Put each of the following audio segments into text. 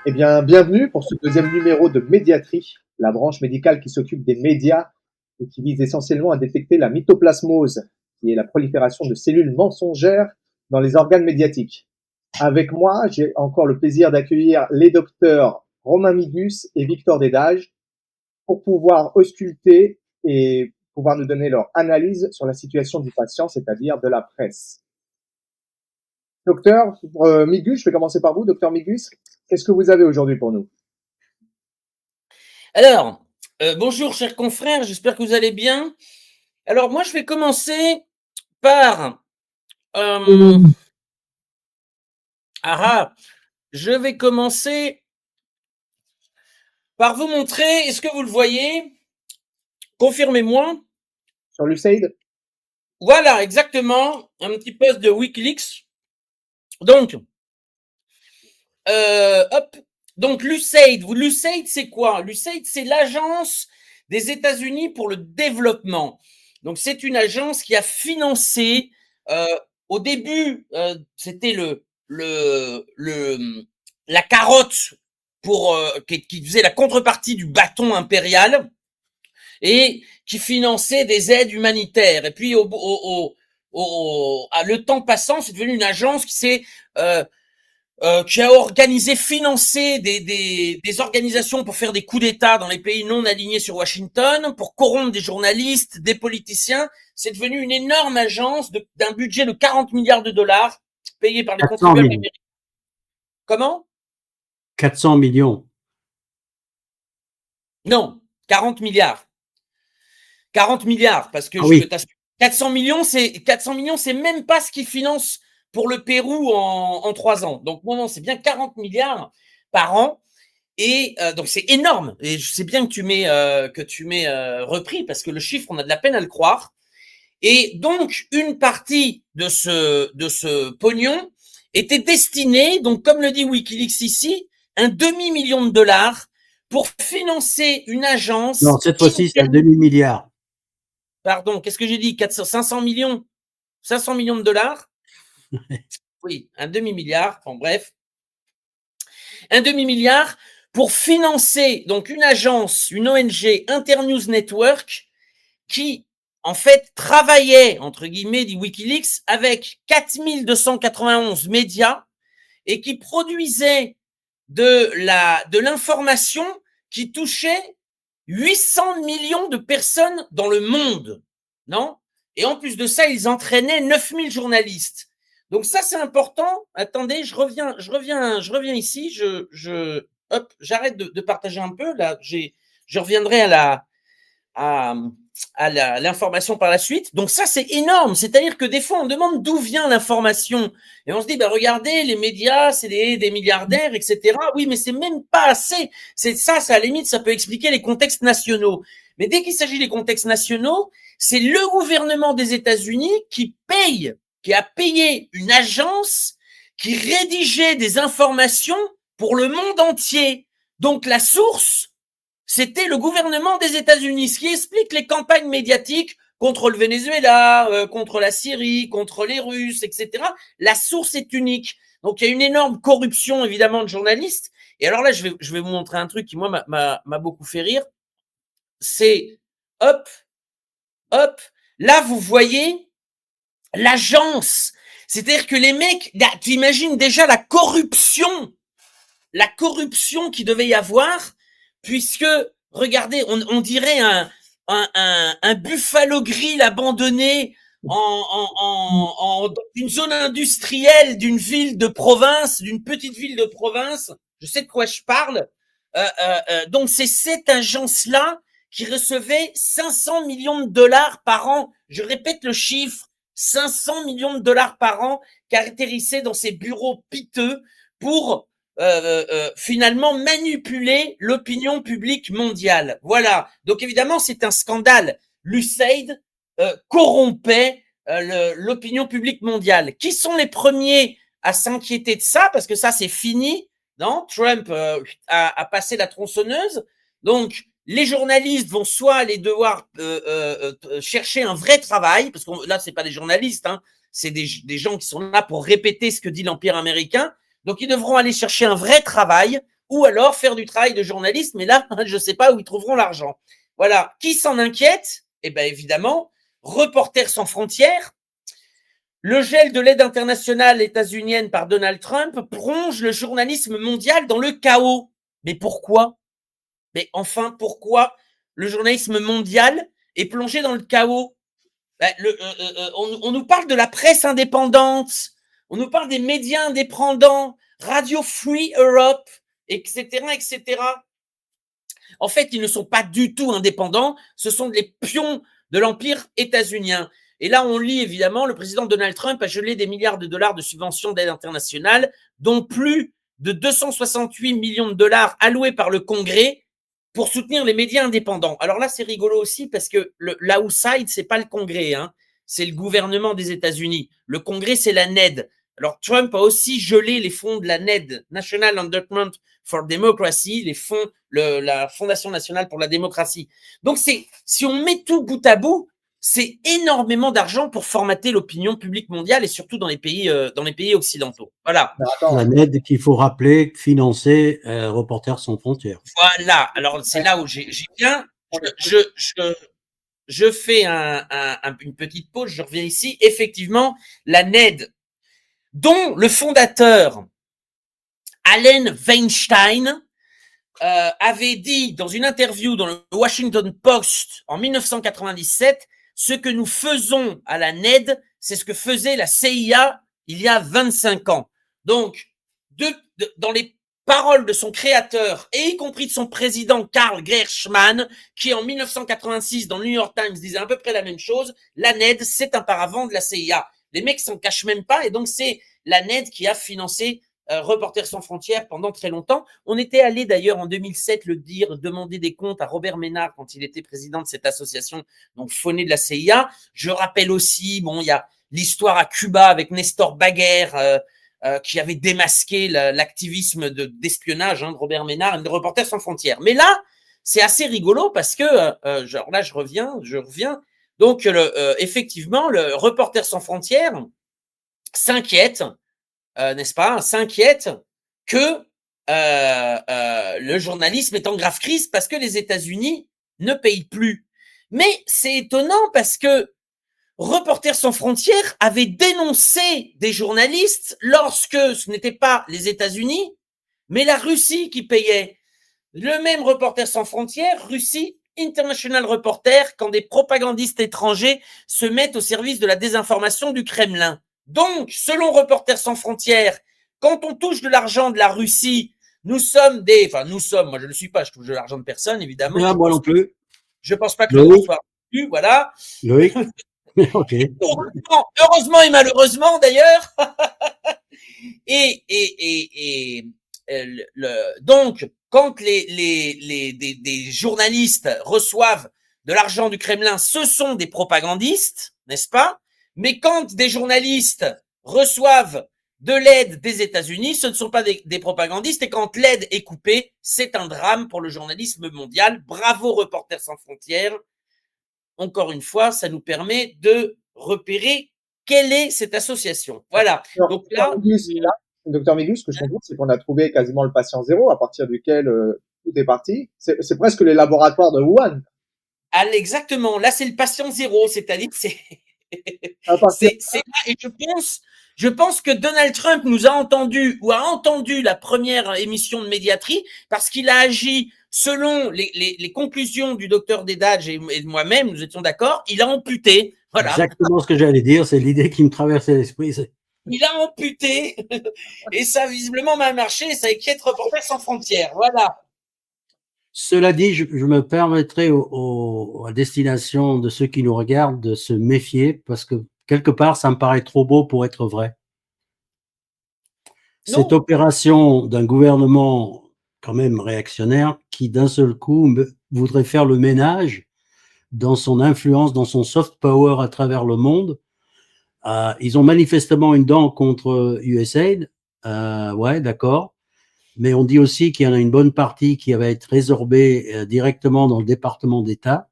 Eh bien, bienvenue pour ce deuxième numéro de Médiatrie, la branche médicale qui s'occupe des médias et qui vise essentiellement à détecter la mythoplasmose, qui est la prolifération de cellules mensongères dans les organes médiatiques. Avec moi, j'ai encore le plaisir d'accueillir les docteurs Romain Migus et Victor Dédage pour pouvoir ausculter et pouvoir nous donner leur analyse sur la situation du patient, c'est-à-dire de la presse. Docteur Migus, je vais commencer par vous. Docteur Migus, qu'est-ce que vous avez aujourd'hui pour nous? Alors, bonjour chers confrères, j'espère que vous allez bien. Alors moi je vais commencer par, je vais commencer par vous montrer, est-ce que vous le voyez? Confirmez-moi. Sur l'USAID? Voilà, exactement, un petit post de Wikileaks. Donc, hop, donc l'USAID, c'est quoi? L'USAID, c'est l'agence des États-Unis pour le développement. Donc c'est une agence qui a financé, au début, c'était la carotte pour qui faisait la contrepartie du bâton impérial et qui finançait des aides humanitaires. Et puis le temps passant, c'est devenu une agence qui a organisé, financé des organisations pour faire des coups d'État dans les pays non alignés sur Washington, pour corrompre des journalistes, des politiciens. C'est devenu une énorme agence d'un budget de 40 milliards de dollars payé par les 400 contribuables millions. américains. Comment? 400 millions. Non, 40 milliards. 40 milliards, parce que oui. 400 millions, c'est même pas ce qu'ils financent pour le Pérou en 3 ans. Donc non, c'est bien 40 milliards par an. Et donc c'est énorme. Et je sais bien que tu m'aies repris, parce que le chiffre, on a de la peine à le croire. Et donc une partie de ce pognon était destinée, donc comme le dit Wikileaks ici, un demi-million de dollars pour financer une agence. Non, cette fois-ci, c'est un demi-milliard. Pardon, qu'est-ce que j'ai dit? 500 millions? 500 millions de dollars? Oui, un demi-milliard. Enfin bref. Un demi-milliard pour financer donc une agence, une ONG, Internews Network, qui en fait travaillait, entre guillemets, dit Wikileaks, avec 4291 médias et qui produisait de l'information qui touchait 800 millions de personnes dans le monde, non? Et en plus de ça, ils entraînaient 9000 journalistes. Donc ça, c'est important. Attendez, je reviens ici. Hop, j'arrête de partager un peu. Là, je reviendrai à l'information par la suite. Donc ça, c'est énorme. C'est-à-dire que des fois, on demande d'où vient l'information. Et on se dit, regardez, les médias, c'est des milliardaires, etc. Oui, mais c'est même pas assez. C'est ça, à la limite, ça peut expliquer les contextes nationaux. Mais dès qu'il s'agit des contextes nationaux, c'est le gouvernement des États-Unis qui a payé une agence qui rédigeait des informations pour le monde entier. Donc la source, c'était le gouvernement des États-Unis, ce qui explique les campagnes médiatiques contre le Venezuela, contre la Syrie, contre les Russes, etc. La source est unique. Donc, il y a une énorme corruption, évidemment, de journalistes. Et alors là, je vais vous montrer un truc qui, moi, m'a beaucoup fait rire. C'est, hop, là, vous voyez l'agence. C'est-à-dire que les mecs, tu imagines déjà la corruption qu'il devait y avoir, puisque, regardez, on dirait un Buffalo Grill abandonné dans une zone industrielle d'une ville de province, d'une petite ville de province. Je sais de quoi je parle. Donc c'est cette agence-là qui recevait 500 millions de dollars par an. Je répète le chiffre, 500 millions de dollars par an caractérisés dans ces bureaux piteux pour finalement manipuler l'opinion publique mondiale. Voilà. Donc évidemment, c'est un scandale. L'USAID corrompait l'opinion publique mondiale. Qui sont les premiers à s'inquiéter de ça? Parce que ça, c'est fini. Non, Trump a passé la tronçonneuse. Donc, les journalistes vont soit aller devoir chercher un vrai travail, parce que là, c'est pas des journalistes, hein, c'est des gens qui sont là pour répéter ce que dit l'Empire américain. Donc, ils devront aller chercher un vrai travail ou alors faire du travail de journaliste, mais là, je ne sais pas où ils trouveront l'argent. Voilà. Qui s'en inquiète? Eh bien, évidemment, Reporters sans frontières. Le gel de l'aide internationale états-unienne par Donald Trump plonge le journalisme mondial dans le chaos. Mais pourquoi? Mais enfin, pourquoi le journalisme mondial est plongé dans le chaos? On nous parle de la presse indépendante, on nous parle des médias indépendants, Radio Free Europe, etc., etc. En fait, ils ne sont pas du tout indépendants, ce sont les pions de l'empire états-unien. Et là, on lit évidemment, le président Donald Trump a gelé des milliards de dollars de subventions d'aide internationale, dont plus de 268 millions de dollars alloués par le Congrès pour soutenir les médias indépendants. Alors là, c'est rigolo aussi parce que l'outside, c'est pas le Congrès, hein, c'est le gouvernement des États-Unis. Le Congrès, c'est la NED. Alors Trump a aussi gelé les fonds de la NED, National Endowment for Democracy, les fonds, la Fondation nationale pour la démocratie. Donc si on met tout bout à bout, c'est énormément d'argent pour formater l'opinion publique mondiale et surtout dans les pays occidentaux. Voilà. La NED qu'il faut rappeler, financer Reporters sans frontières. Voilà. Alors c'est là où j'ai bien. Je fais une petite pause. Je reviens ici. Effectivement, la NED, dont le fondateur Allen Weinstein avait dit dans une interview dans le Washington Post en 1997, ce que nous faisons à la NED, c'est ce que faisait la CIA il y a 25 ans. Donc, dans les paroles de son créateur, et y compris de son président Karl Gershman, qui en 1986 dans le New York Times disait à peu près la même chose, la NED, c'est un paravent de la CIA. Les mecs s'en cachent même pas, et donc c'est la NED qui a financé Reporters sans frontières pendant très longtemps. On était allé d'ailleurs en 2007 demander des comptes à Robert Ménard quand il était président de cette association, donc faunée de la CIA. Je rappelle aussi, bon, il y a l'histoire à Cuba avec Nestor Baguer qui avait démasqué l'activisme d'espionnage de Robert Ménard et de Reporters sans frontières. Mais là, c'est assez rigolo parce que, genre là, je reviens. Donc, effectivement, le Reporters sans frontières s'inquiète, n'est-ce pas, s'inquiète que le journalisme est en grave crise parce que les États-Unis ne payent plus. Mais c'est étonnant parce que Reporters sans frontières avait dénoncé des journalistes lorsque ce n'était pas les États-Unis, mais la Russie qui payait. Le même Reporters sans frontières, Russie, International Reporter, quand des propagandistes étrangers se mettent au service de la désinformation du Kremlin. Donc, selon Reporters sans frontières, quand on touche de l'argent de la Russie, moi je ne suis pas, je touche de l'argent de personne, évidemment. Ah, moi non plus. Je pense pas que le soit plus, voilà. Loïc. Ok. Heureusement et malheureusement d'ailleurs. Donc, quand des journalistes reçoivent de l'argent du Kremlin, ce sont des propagandistes, n'est-ce pas? Mais quand des journalistes reçoivent de l'aide des États-Unis, ce ne sont pas des propagandistes, et quand l'aide est coupée, c'est un drame pour le journalisme mondial. Bravo Reporters sans frontières. Encore une fois, ça nous permet de repérer quelle est cette association. Voilà. Donc là, Docteur Mégus, ce que je comprends, c'est qu'on a trouvé quasiment le patient zéro à partir duquel tout est parti. C'est presque les laboratoires de Wuhan. Exactement. Là, c'est le patient zéro, c'est-à-dire c'est là. Et je pense que Donald Trump nous a entendu ou a entendu la première émission de Médiatrie parce qu'il a agi selon les conclusions du docteur Dedage et de moi-même, nous étions d'accord, il a amputé. Voilà. Exactement ce que j'allais dire, c'est l'idée qui me traversait l'esprit. Il a amputé et ça visiblement m'a marché et ça inquiète Reporters sans frontières. Voilà. Cela dit, je me permettrai à destination de ceux qui nous regardent de se méfier parce que quelque part, ça me paraît trop beau pour être vrai. Non. Cette opération d'un gouvernement quand même réactionnaire qui d'un seul coup voudrait faire le ménage dans son influence, dans son soft power à travers le monde. Ils ont manifestement une dent contre USAID, ouais, d'accord. Mais on dit aussi qu'il y en a une bonne partie qui va être résorbée directement dans le département d'État.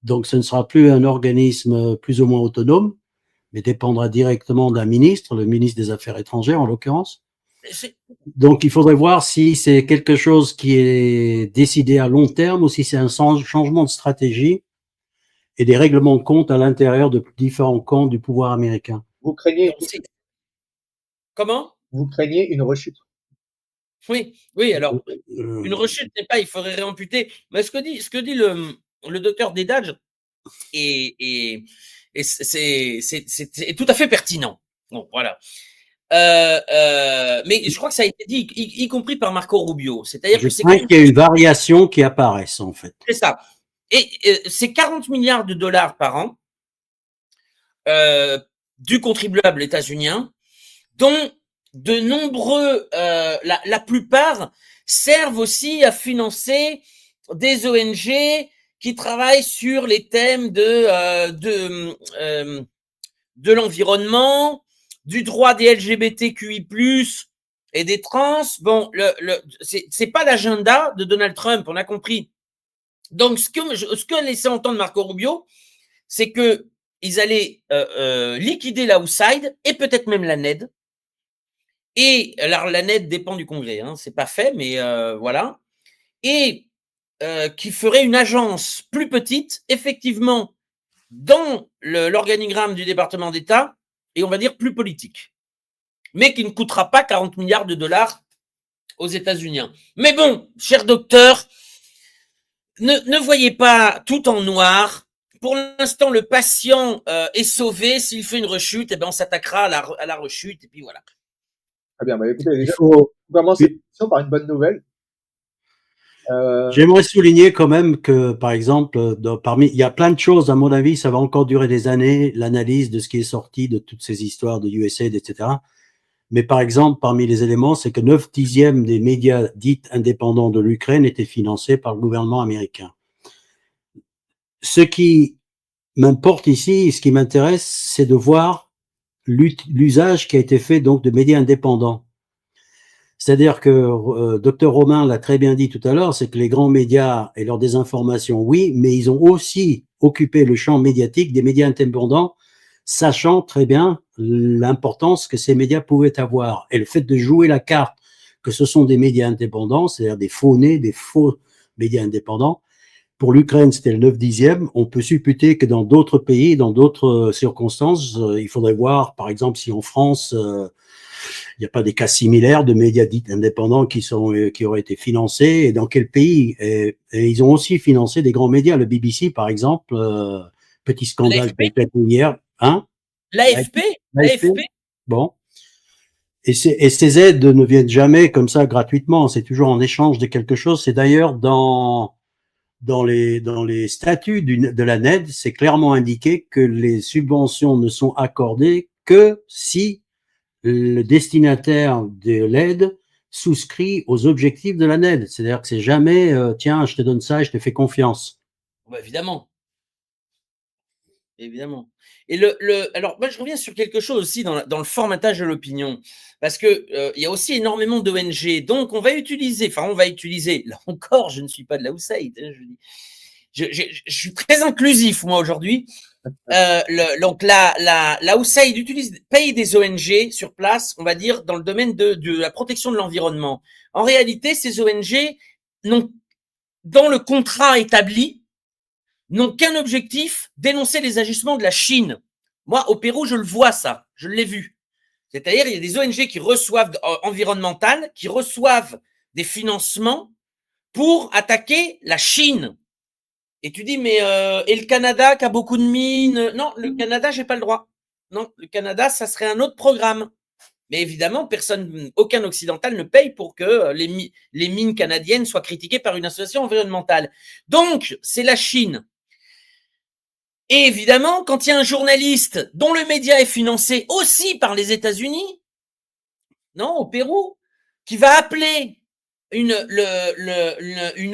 Donc, ce ne sera plus un organisme plus ou moins autonome, mais dépendra directement d'un ministre, le ministre des Affaires étrangères en l'occurrence. Donc, il faudrait voir si c'est quelque chose qui est décidé à long terme ou si c'est un changement de stratégie et des règlements de compte à l'intérieur de différents camps du pouvoir américain. Vous craignez, Comment? vous craignez une rechute. Oui, oui, alors, une rechute n'est pas, il faudrait réamputer. Mais ce que dit le docteur Dédage est tout à fait pertinent. Bon, voilà. Mais je crois que ça a été dit, y compris par Marco Rubio. C'est-à-dire Je que c'est quand crains même, qu'il y ait une variation qui apparaisse, en fait. c'est ça. Et c'est 40 milliards de dollars par an du contribuable états-unien, dont de nombreux, la plupart servent aussi à financer des ONG qui travaillent sur les thèmes de l'environnement, du droit des LGBTQI+, et des trans. Bon, c'est pas l'agenda de Donald Trump, on a compris. Donc, ce que laissait entendre Marco Rubio, c'est que ils allaient liquider la USAID et peut-être même la NED. Et alors, la NED dépend du Congrès, hein, c'est pas fait, mais voilà. Et qui ferait une agence plus petite, effectivement, dans l'organigramme du département d'État, et on va dire plus politique, mais qui ne coûtera pas 40 milliards de dollars aux États-Unis. Mais bon, cher docteur, ne voyez pas tout en noir. Pour l'instant, le patient est sauvé. S'il fait une rechute, eh ben, on s'attaquera à la rechute, et puis voilà. Très bien. Bah, écoutez, Il déjà, faut. on commence cette émission par une bonne nouvelle. J'aimerais souligner quand même que, par exemple, il y a plein de choses, à mon avis, ça va encore durer des années, l'analyse de ce qui est sorti de toutes ces histoires de USAID, etc. Mais par exemple, parmi les éléments, c'est que 9/10 des médias dits indépendants de l'Ukraine étaient financés par le gouvernement américain. Ce qui m'importe ici, ce qui m'intéresse, c'est de voir l'usage qui a été fait donc de médias indépendants. C'est-à-dire que Dr Romain l'a très bien dit tout à l'heure, c'est que les grands médias et leur désinformation, oui, mais ils ont aussi occupé le champ médiatique des médias indépendants, sachant très bien l'importance que ces médias pouvaient avoir. Et le fait de jouer la carte que ce sont des médias indépendants, c'est-à-dire des faux nés, des faux médias indépendants, pour l'Ukraine, c'était le 9/10. On peut supputer que dans d'autres pays, dans d'autres circonstances, il faudrait voir, par exemple, si en France, il n'y a pas des cas similaires de médias dits indépendants qui auraient été financés et dans quel pays. Et ils ont aussi financé des grands médias, le BBC par exemple, petit scandale qui a été hier. Hein? L'AFP. Bon. Et ces aides ne viennent jamais comme ça gratuitement, c'est toujours en échange de quelque chose. C'est d'ailleurs dans les statuts de la NED, c'est clairement indiqué que les subventions ne sont accordées que si le destinataire de l'aide souscrit aux objectifs de la NED. C'est-à-dire que c'est jamais tiens, je te donne ça et je te fais confiance. Bah, évidemment. Évidemment. Et alors, moi, je reviens sur quelque chose aussi dans le formatage de l'opinion, parce que il y a aussi énormément d'ONG. Donc, on va utiliser, là encore, je ne suis pas de la USAID, hein, je suis très inclusif, moi, aujourd'hui. Donc, la USAID paye des ONG sur place, on va dire, dans le domaine de la protection de l'environnement. En réalité, ces ONG dans le contrat établi, n'ont qu'un objectif, dénoncer les agissements de la Chine. Moi, au Pérou, je le vois ça, je l'ai vu. C'est-à-dire, il y a des ONG qui reçoivent environnementales, qui reçoivent des financements pour attaquer la Chine. Et tu dis, mais et le Canada qui a beaucoup de mines? Non, le Canada, j'ai pas le droit. Non, le Canada, ça serait un autre programme. Mais évidemment, aucun occidental ne paye pour que les mines canadiennes soient critiquées par une association environnementale. Donc, c'est la Chine. Et évidemment, quand il y a un journaliste dont le média est financé aussi par les États-Unis, non, au Pérou, qui va appeler une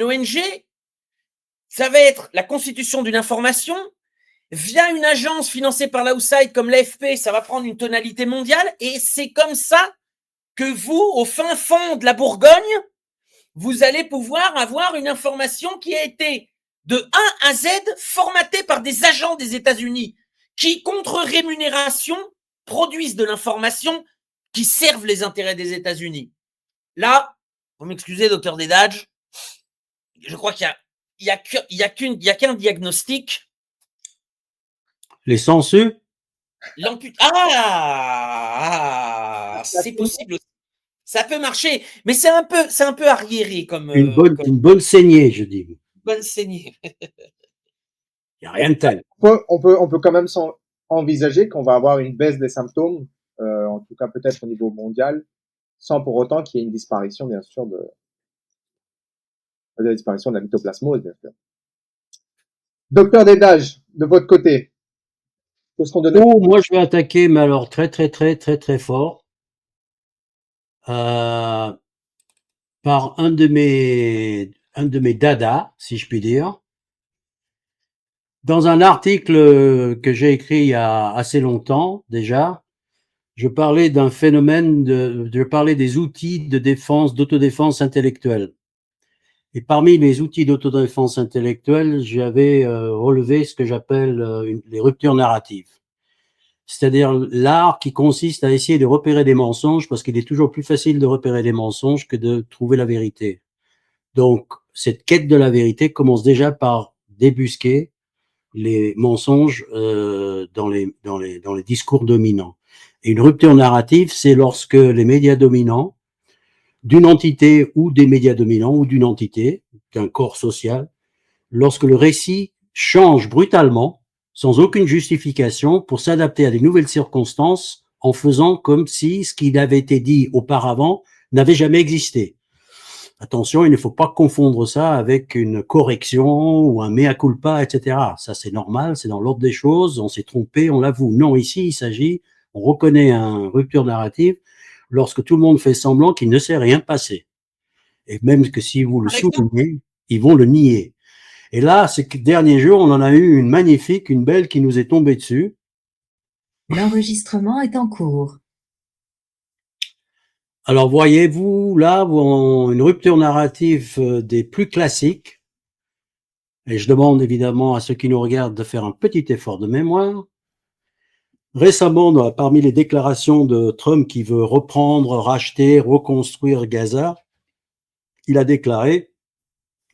ONG, ça va être la constitution d'une information via une agence financée par la USAID comme l'AFP, ça va prendre une tonalité mondiale, et c'est comme ça que vous, au fin fond de la Bourgogne, vous allez pouvoir avoir une information qui a été de A à Z formatée par des agents des États-Unis qui, contre rémunération, produisent de l'information qui servent les intérêts des États-Unis. Là, vous m'excusez, docteur Dedage, je crois qu'il y a qu'un diagnostic. Les sangsues? C'est possible aussi. Ça peut marcher, mais c'est un peu arriéré comme Une bonne saignée, je dis. bonne saignée. Il n'y a rien de tel. On peut quand même envisager qu'on va avoir une baisse des symptômes, en tout cas peut-être au niveau mondial, sans pour autant qu'il y ait une disparition, bien sûr, de la disparition de la mythoplasmose, bien sûr. Docteur Dedage, de votre côté, qu'est-ce qu'on donne? Oh, moi, je vais attaquer, mais alors très, très, très, très, très fort. Par un de mes dadas, si je puis dire. Dans un article que j'ai écrit il y a assez longtemps déjà, je parlais d'un phénomène je parlais des outils de défense, d'autodéfense intellectuelle. Et parmi les outils d'autodéfense intellectuelle, j'avais relevé ce que j'appelle les ruptures narratives. C'est-à-dire l'art qui consiste à essayer de repérer des mensonges, parce qu'il est toujours plus facile de repérer des mensonges que de trouver la vérité. Donc, cette quête de la vérité commence déjà par débusquer les mensonges dans les discours dominants. Et une rupture narrative, c'est lorsque les médias dominants d'une entité ou des médias dominants ou d'une entité, d'un corps social, lorsque le récit change brutalement, sans aucune justification, pour s'adapter à des nouvelles circonstances, en faisant comme si ce qui avait été dit auparavant n'avait jamais existé. Attention, il ne faut pas confondre ça avec une correction ou un mea culpa, etc. Ça, c'est normal, c'est dans l'ordre des choses, on s'est trompé, on l'avoue. Non, ici, il s'agit, on reconnaît une rupture narrative lorsque tout le monde fait semblant qu'il ne s'est rien passé. Et même que si vous le soulignez, ils vont le nier. Et là, ces derniers jours, on en a eu une magnifique, une belle qui nous est tombée dessus. L'enregistrement est en cours. Alors, voyez-vous, là, une rupture narrative des plus classiques. Et je demande évidemment à ceux qui nous regardent de faire un petit effort de mémoire. Récemment, parmi les déclarations de Trump qui veut reprendre, racheter, reconstruire Gaza, il a déclaré,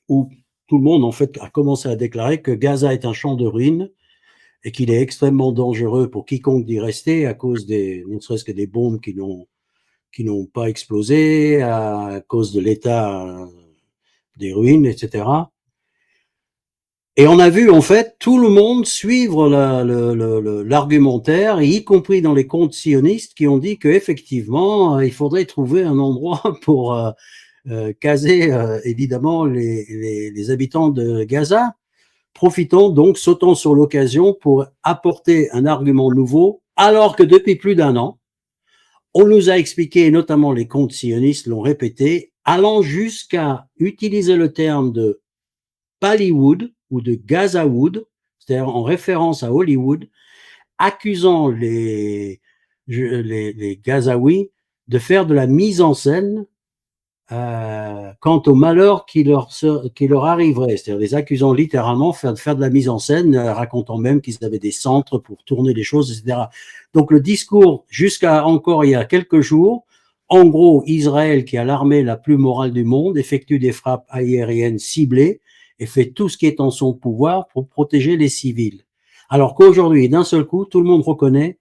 ou tout le monde en fait a commencé à déclarer, que Gaza est un champ de ruines et qu'il est extrêmement dangereux pour quiconque d'y rester à cause ne serait-ce que des bombes qui n'ont pas explosé, à cause de l'état des ruines, etc. Et on a vu en fait tout le monde suivre l'argumentaire, y compris dans les comptes sionistes qui ont dit qu'effectivement il faudrait trouver un endroit pour caser évidemment les habitants de Gaza. Profitons donc, sautons sur l'occasion pour apporter un argument nouveau, alors que depuis plus d'un an, on nous a expliqué, et notamment les comptes sionistes l'ont répété, allant jusqu'à utiliser le terme de Pallywood ou de Gazawood, c'est-à-dire en référence à Hollywood, accusant les Gazaouis de faire de la mise en scène quant au malheur qui leur arriverait, c'est-à-dire les accusant littéralement de faire de la mise en scène, racontant même qu'ils avaient des centres pour tourner les choses, etc. Donc le discours, jusqu'à encore il y a quelques jours, en gros, Israël, qui a l'armée la plus morale du monde, effectue des frappes aériennes ciblées et fait tout ce qui est en son pouvoir pour protéger les civils. Alors qu'aujourd'hui, d'un seul coup, tout le monde reconnaît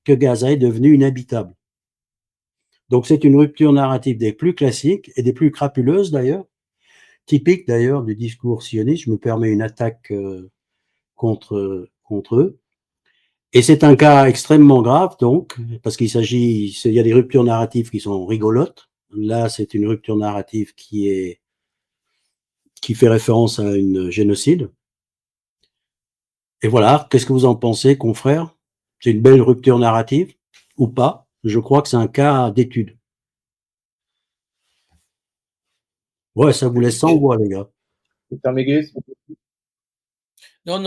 que Gaza est devenu inhabitable. Donc c'est une rupture narrative des plus classiques et des plus crapuleuses d'ailleurs, typique d'ailleurs du discours sioniste. Je me permets une attaque contre eux. Et c'est un cas extrêmement grave donc, parce il y a des ruptures narratives qui sont rigolotes. Là, c'est une rupture narrative qui fait référence à une génocide. Et voilà, qu'est-ce que vous en pensez, confrères? C'est une belle rupture narrative ou pas? Je crois que c'est un cas d'étude. Ouais, ça vous laisse sans voix, les gars. Non,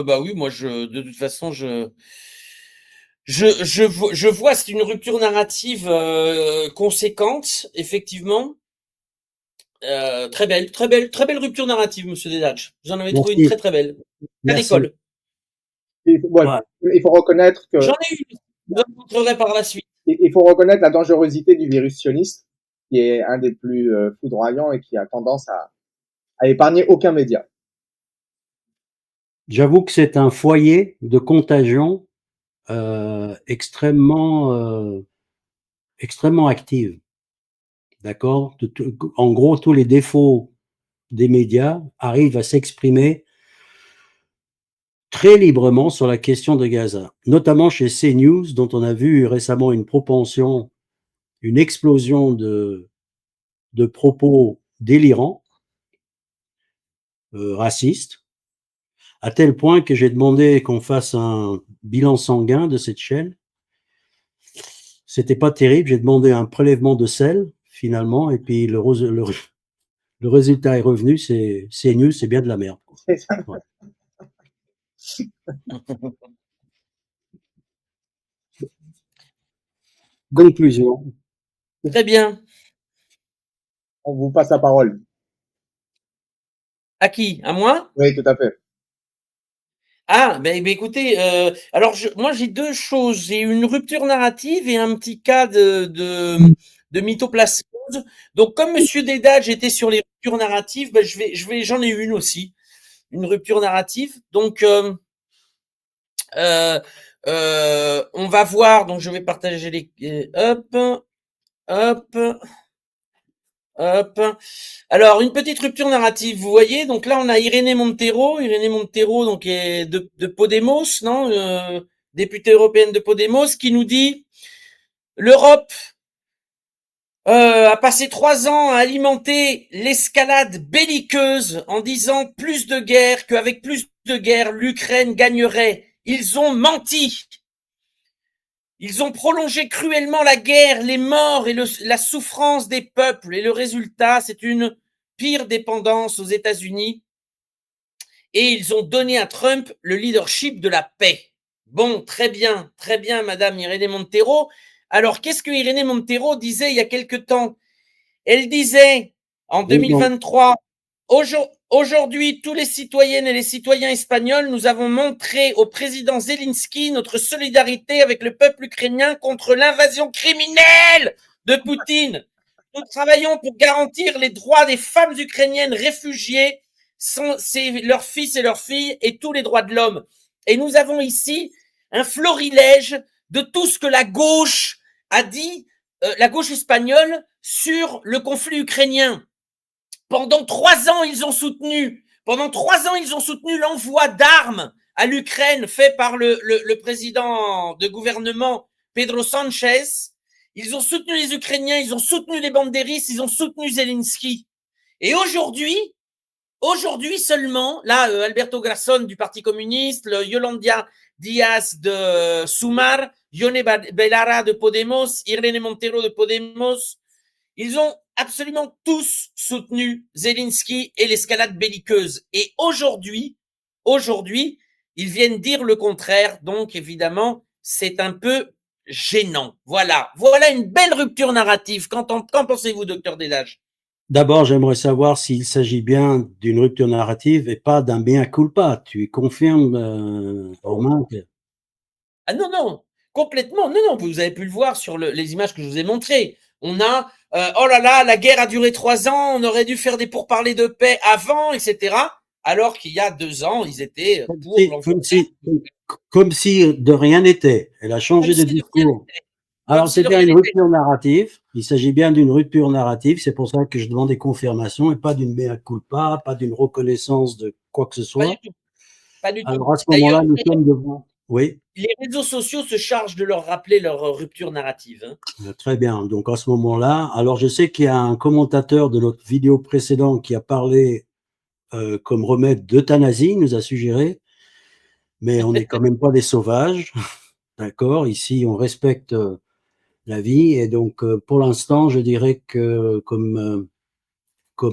bah oui, moi, de toute façon, je vois, c'est une rupture narrative conséquente, effectivement. Très belle rupture narrative, monsieur Dedach. J'en avais trouvé une très très belle. À l'école. Il faut reconnaître que j'en ai eu. Je vous en montrerai par la suite. Il faut reconnaître la dangerosité du virus sioniste, qui est un des plus foudroyants et qui a tendance à épargner aucun média. J'avoue que c'est un foyer de contagion extrêmement active. D'accord? En gros, tous les défauts des médias arrivent à s'exprimer très librement sur la question de Gaza, notamment chez CNews, dont on a vu récemment une propension, une explosion de propos délirants, racistes, à tel point que j'ai demandé qu'on fasse un bilan sanguin de cette chaîne. C'était pas terrible, j'ai demandé un prélèvement de sel, finalement, et puis le résultat est revenu, c'est CNews, c'est bien de la merde. Ouais. Conclusion. Très bien. On vous passe la parole. À qui? À moi? Oui, tout à fait. Ah, ben écoutez, alors moi j'ai deux choses. J'ai une rupture narrative et un petit cas de mythoplasmose. Donc comme Monsieur Dédale, j'étais sur les ruptures narratives, ben j'en ai une aussi, une rupture narrative. Donc on va voir. Donc je vais partager les hop. Hop. Alors, une petite rupture narrative, vous voyez. Donc là, on a Irénée Montero. Irénée Montero, donc, est de Podemos, non députée européenne de Podemos, qui nous dit l'Europe a passé 3 ans à alimenter l'escalade belliqueuse en disant plus de guerre, qu'avec plus de guerre, l'Ukraine gagnerait. Ils ont menti. Ils ont prolongé cruellement la guerre, les morts et la souffrance des peuples. Et le résultat, c'est une pire dépendance aux États-Unis. Et ils ont donné à Trump le leadership de la paix. Bon, très bien, Madame Irénée Montero. Alors, qu'est-ce que Irénée Montero disait il y a quelque temps? Elle disait, en 2023, aujourd'hui, tous les citoyennes et les citoyens espagnols, nous avons montré au président Zelensky notre solidarité avec le peuple ukrainien contre l'invasion criminelle de Poutine. Nous travaillons pour garantir les droits des femmes ukrainiennes réfugiées, leurs fils et leurs filles, et tous les droits de l'homme. Et nous avons ici un florilège de tout ce que la gauche a dit, la gauche espagnole, sur le conflit ukrainien. Pendant 3 ans, ils ont soutenu l'envoi d'armes à l'Ukraine fait par le président de gouvernement Pedro Sanchez. Ils ont soutenu les Ukrainiens, ils ont soutenu les bandéristes, ils ont soutenu Zelensky. Et aujourd'hui seulement, là, Alberto Grasson du Parti communiste, Yolanda Díaz de Sumar, Ione Belarra de Podemos, Irene Montero de Podemos, ils ont absolument tous soutenu Zelensky et l'escalade belliqueuse. Et aujourd'hui, ils viennent dire le contraire. Donc, évidemment, c'est un peu gênant. Voilà une belle rupture narrative. Qu'en pensez-vous, docteur Delage? D'abord, j'aimerais savoir s'il s'agit bien d'une rupture narrative et pas d'un mea culpa. Tu confirmes, Romain que... Ah non, complètement. Non, vous avez pu le voir sur les images que je vous ai montrées. On a, oh là là, la guerre a duré 3 ans, on aurait dû faire des pourparlers de paix avant, etc. Alors qu'il y a 2 ans, ils étaient pour comme si de rien n'était. Elle a changé de discours. Alors, c'est bien une rupture narrative. Il s'agit bien d'une rupture narrative. C'est pour ça que je demande des confirmations et pas d'une mea culpa, pas d'une reconnaissance de quoi que ce soit. Pas du tout. Alors, à ce moment-là, nous sommes devant. Oui. Les réseaux sociaux se chargent de leur rappeler leur rupture narrative. Hein. Très bien. Donc, à ce moment-là, alors je sais qu'il y a un commentateur de notre vidéo précédente qui a parlé comme remède d'euthanasie, nous a suggéré, mais on n'est quand même pas des sauvages. D'accord? Ici, on respecte la vie. Et donc, pour l'instant, je dirais que comme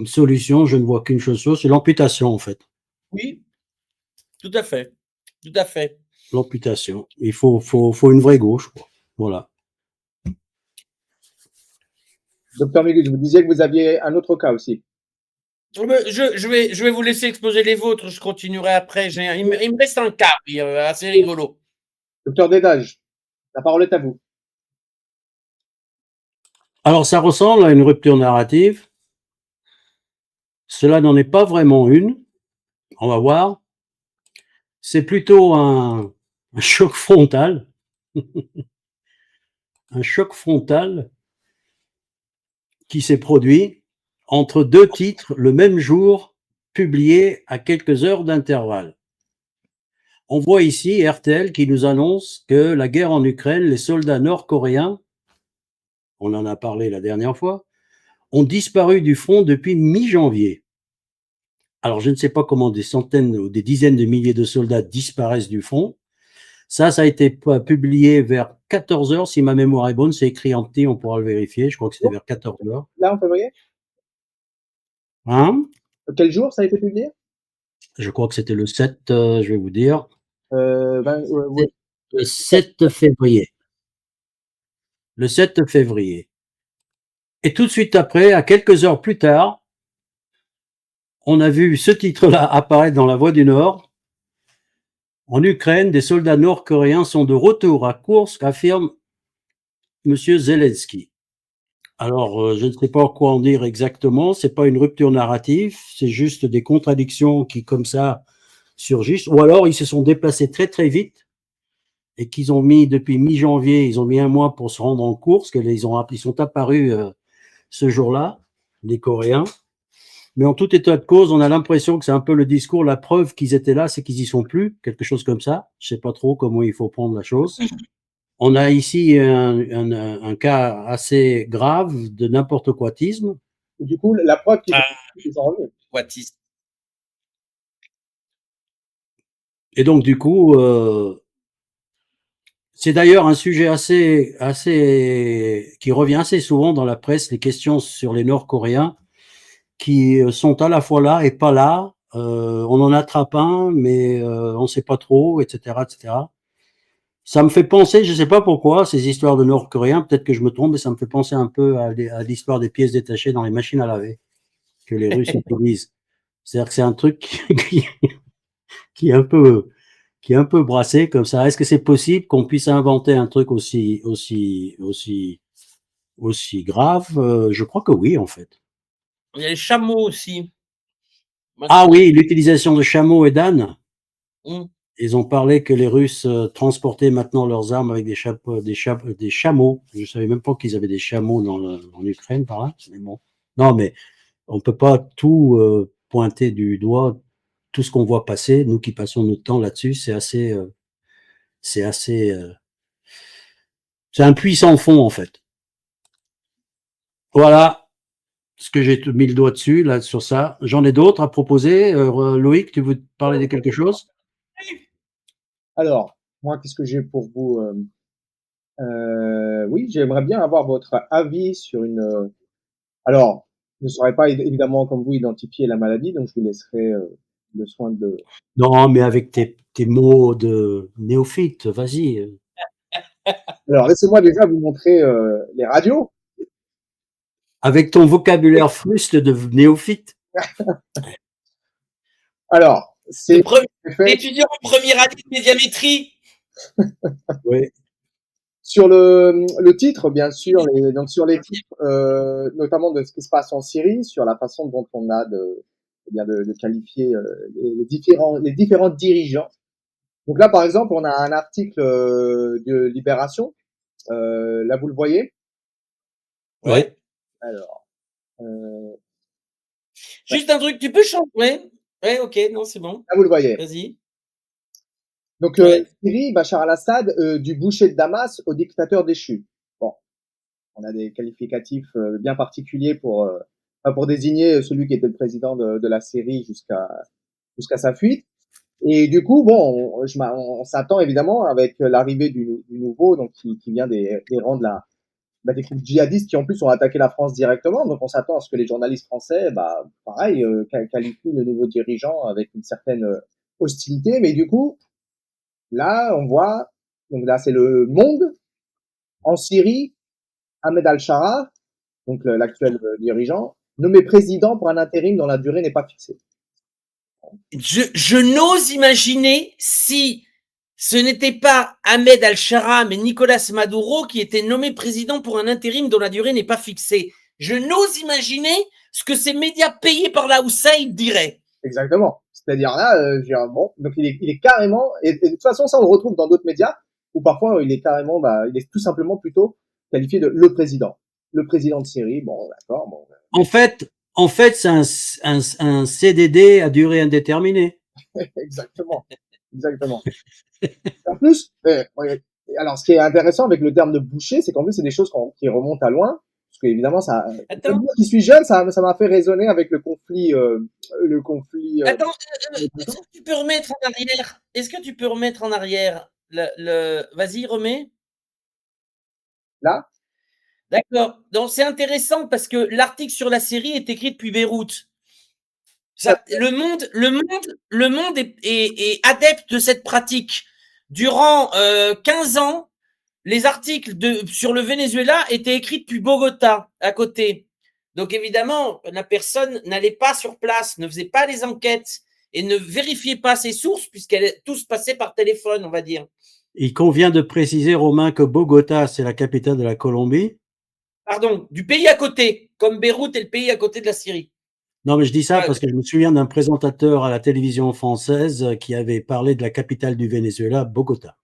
solution, je ne vois qu'une chose, c'est l'amputation, en fait. Oui, tout à fait. L'amputation. Il faut une vraie gauche, quoi. Voilà. Docteur Mégus, vous disiez que vous aviez un autre cas aussi. Je vais vous laisser exposer les vôtres, je continuerai après. Il me reste un cas, assez rigolo. Docteur Dédage, la parole est à vous. Alors, ça ressemble à une rupture narrative. Cela n'en est pas vraiment une. On va voir. C'est plutôt un choc frontal. Un choc frontal qui s'est produit entre deux titres le même jour, publiés à quelques heures d'intervalle. On voit ici RTL qui nous annonce que la guerre en Ukraine, les soldats nord-coréens, on en a parlé la dernière fois, ont disparu du front depuis mi-janvier. Alors, je ne sais pas comment des centaines ou des dizaines de milliers de soldats disparaissent du front. Ça a été publié vers 14 heures, si ma mémoire est bonne. C'est écrit en petit, on pourra le vérifier. Je crois que c'était vers 14 heures. Là, en février? Hein? Quel jour ça a été publié? Je crois que c'était le 7, je vais vous dire. Ouais. Le 7 février. Le 7 février. Et tout de suite après, à quelques heures plus tard, on a vu ce titre-là apparaître dans La Voix du Nord. En Ukraine, des soldats nord-coréens sont de retour à Koursk, affirme M. Zelensky. Alors, je ne sais pas quoi en dire exactement. C'est pas une rupture narrative, c'est juste des contradictions qui, comme ça, surgissent. Ou alors, ils se sont déplacés très très vite et qu'ils ont mis depuis mi-janvier, ils ont mis un mois pour se rendre en Koursk. Et ils sont apparus ce jour-là, les Coréens. Mais en tout état de cause, on a l'impression que c'est un peu le discours, la preuve qu'ils étaient là, c'est qu'ils y sont plus, quelque chose comme ça. Je sais pas trop comment il faut prendre la chose. On a ici un cas assez grave de n'importe quoitisme. Du coup, la preuve qu'ils sont revenus. Et donc, du coup, c'est d'ailleurs un sujet qui revient assez souvent dans la presse, les questions sur les Nord-Coréens, qui sont à la fois là et pas là. On en attrape un, mais on ne sait pas trop, etc., etc. Ça me fait penser, je ne sais pas pourquoi, ces histoires de Nord-Coréens, peut-être que je me trompe, mais ça me fait penser un peu à l'histoire des pièces détachées dans les machines à laver que les Russes utilisent. C'est-à-dire que c'est un truc qui est un peu brassé comme ça. Est-ce que c'est possible qu'on puisse inventer un truc aussi grave? Je crois que oui, en fait. Il y a les chameaux aussi. Ah oui, l'utilisation de chameaux et d'ânes. Mmh. Ils ont parlé que les Russes transportaient maintenant leurs armes avec des chameaux. Je savais même pas qu'ils avaient des chameaux en Ukraine par là. Mais bon. Non, mais on peut pas tout pointer du doigt. Tout ce qu'on voit passer, nous qui passons notre temps là-dessus, c'est c'est un puits sans fond en fait. Voilà ce que j'ai mis le doigt dessus là sur ça. J'en ai d'autres à proposer. Loïc, tu veux parler de quelque chose? Alors, moi, qu'est-ce que j'ai pour vous? Oui, j'aimerais bien avoir votre avis sur une. Alors, je ne saurais pas évidemment comme vous identifier la maladie, donc je vous laisserai le soin de. Non, mais avec tes mots de néophyte, vas-y. Alors, laissez-moi déjà vous montrer les radios. Avec ton vocabulaire fruste de néophyte. Alors, c'est fait L'étudiant en première année de médiamétrie. Oui. sur le titre, bien sûr, donc sur les titres, notamment de ce qui se passe en Syrie, sur la façon dont on a de qualifier les différents dirigeants. Donc là, par exemple, on a un article de Libération. Là, vous le voyez. Ouais. Alors, Juste un truc, tu peux changer. Ouais, ok, non, c'est bon. là, vous le voyez. Vas-y. Donc, Ouais. Syrie, Bachar al-Assad, du boucher de Damas au dictateur déchu. Bon, on a des qualificatifs bien particuliers pour désigner celui qui était le président de la Syrie jusqu'à sa fuite. Et du coup, bon, on s'attend évidemment avec l'arrivée du nouveau, donc qui vient des rangs des groupes djihadistes qui en plus ont attaqué la France directement. Donc on s'attend à ce que les journalistes français, pareil, qualifient le nouveau dirigeant avec une certaine hostilité. Mais du coup, là, on voit, donc là, c'est le Monde en Syrie, Ahmed al-Shara, donc l'actuel dirigeant, nommé président pour un intérim dont la durée n'est pas fixée. Je n'ose imaginer si ce n'était pas Ahmed Al-Shara, mais Nicolas Maduro qui était nommé président pour un intérim dont la durée n'est pas fixée. Je n'ose imaginer ce que ces médias payés par la Hussein diraient. Exactement. C'est-à-dire là, bon, donc il est carrément, et de toute façon, ça on le retrouve dans d'autres médias, où parfois il est carrément, il est tout simplement plutôt qualifié de le président de Syrie. Bon, d'accord. Bon. En fait, c'est un CDD à durée indéterminée. Exactement. En plus, alors ce qui est intéressant avec le terme de boucher, c'est qu'en plus c'est des choses qui remontent à loin, parce qu'évidemment ça. Moi qui suis jeune, ça m'a fait résonner avec le conflit. Attends, est-ce que tu peux remettre en arrière? Vas-y, remets. Là. D'accord. Donc c'est intéressant parce que l'article sur la Syrie est écrit depuis Beyrouth. Le monde est adepte de cette pratique. Durant 15 ans, les articles sur le Venezuela étaient écrits depuis Bogota, à côté. Donc évidemment, la personne n'allait pas sur place, ne faisait pas les enquêtes et ne vérifiait pas ses sources tout se passait par téléphone, on va dire. Il convient de préciser, Romain, que Bogota, c'est la capitale de la Colombie. Pardon, du pays à côté, comme Beyrouth est le pays à côté de la Syrie. Non, mais je dis ça parce que je me souviens d'un présentateur à la télévision française qui avait parlé de la capitale du Venezuela, Bogota.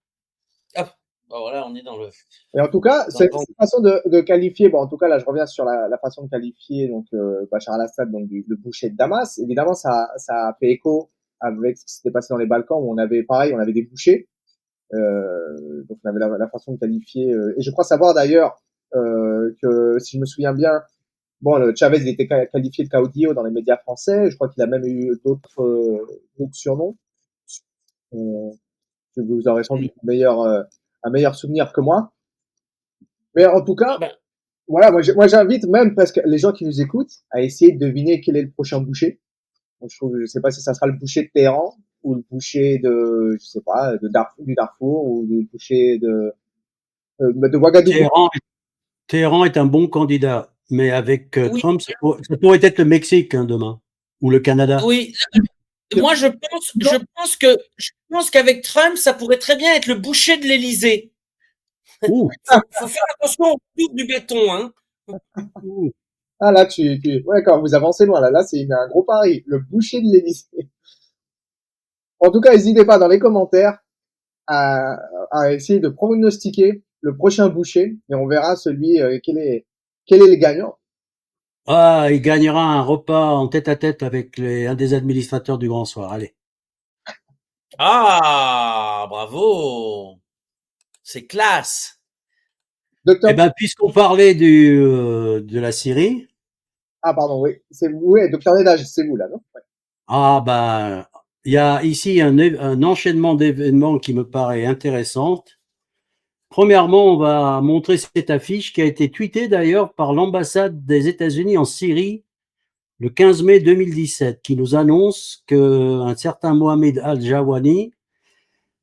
Ah, bon, voilà, on est dans le. Et en tout cas, cette façon de qualifier, bon, en tout cas, là, je reviens sur la façon de qualifier donc Bachar al-Assad, donc le boucher de Damas. Évidemment, ça a fait écho avec ce qui s'était passé dans les Balkans où on avait des bouchers. Donc on avait la façon de qualifier. Et je crois savoir d'ailleurs que si je me souviens bien, bon, le Chavez il était qualifié de caudillo dans les médias français. Je crois qu'il a même eu d'autres surnoms. Que vous aurez sans doute un meilleur souvenir que moi. Mais en tout cas, voilà, moi j'invite même presque les gens qui nous écoutent à essayer de deviner quel est le prochain boucher. Donc, je sais pas si ça sera le boucher de Téhéran ou le boucher de, je sais pas, du Darfour ou le boucher de Ouagadougou. Téhéran est un bon candidat, mais avec Trump, ça pourrait être le Mexique demain ou le Canada. Oui. Moi, je pense qu'avec Trump, ça pourrait très bien être le boucher de l'Élysée. Faut faire attention au tour du béton, hein. Ah là, ouais, quand vous avancez loin, là, c'est un gros pari. Le boucher de l'Élysée. En tout cas, n'hésitez pas dans les commentaires à essayer de pronostiquer le prochain boucher et on verra celui, quel est le gagnant. Ah, il gagnera un repas en tête-à-tête avec un des administrateurs du Grand Soir. Allez. Ah, bravo. C'est classe. Docteur... Eh ben, puisqu'on parlait de la Syrie. Ah, pardon, oui. C'est vous, oui, docteur Nedage, c'est vous, là, non? Ouais. Ah, ben, il y a ici un enchaînement d'événements qui me paraît intéressant. Premièrement, on va montrer cette affiche qui a été tweetée d'ailleurs par l'ambassade des États-Unis en Syrie le 15 mai 2017, qui nous annonce qu'un certain Mohamed Al-Jawani,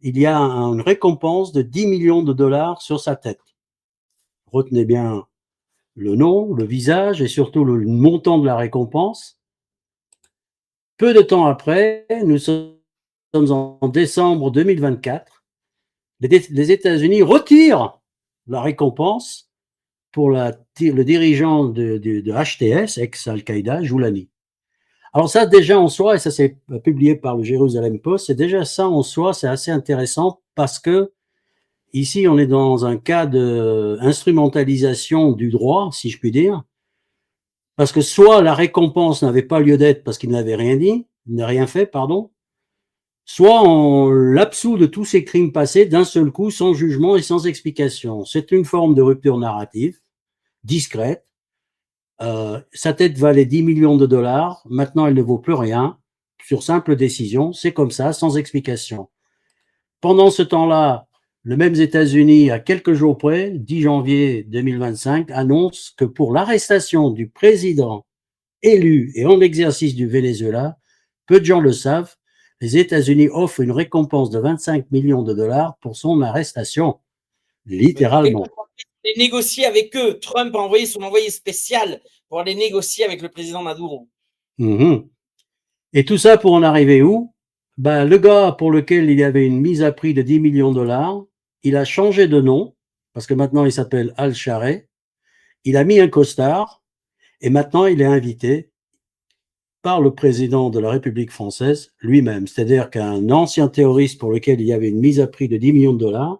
il y a une récompense de 10 millions de dollars sur sa tête. Retenez bien le nom, le visage et surtout le montant de la récompense. Peu de temps après, nous sommes en décembre 2024, les États-Unis retirent la récompense pour le dirigeant de HTS, ex-Al-Qaïda, Joulani. Alors ça, déjà en soi, et ça c'est publié par le Jérusalem Post, c'est déjà ça en soi, c'est assez intéressant parce que ici, on est dans un cas d'instrumentalisation du droit, si je puis dire, parce que soit la récompense n'avait pas lieu d'être parce qu'il n'avait rien dit, il n'a rien fait, pardon, soit on l'absout de tous ses crimes passés d'un seul coup, sans jugement et sans explication. C'est une forme de rupture narrative, discrète. Sa tête valait 10 millions de dollars, maintenant elle ne vaut plus rien, sur simple décision, c'est comme ça, sans explication. Pendant ce temps-là, le même États-Unis, à quelques jours près, 10 janvier 2025, annonce que pour l'arrestation du président élu et en exercice du Venezuela, peu de gens le savent, les États-Unis offrent une récompense de 25 millions de dollars pour son arrestation. Littéralement. Les négocier avec eux. Trump a envoyé son envoyé spécial pour aller négocier avec le président Maduro. Et tout ça pour en arriver où? Ben, le gars pour lequel il y avait une mise à prix de 10 millions de dollars, il a changé de nom, parce que maintenant il s'appelle Al-Chareh. Il a mis un costard, et maintenant il est invité par le président de la République française lui-même. C'est-à-dire qu'un ancien terroriste pour lequel il y avait une mise à prix de 10 millions de dollars,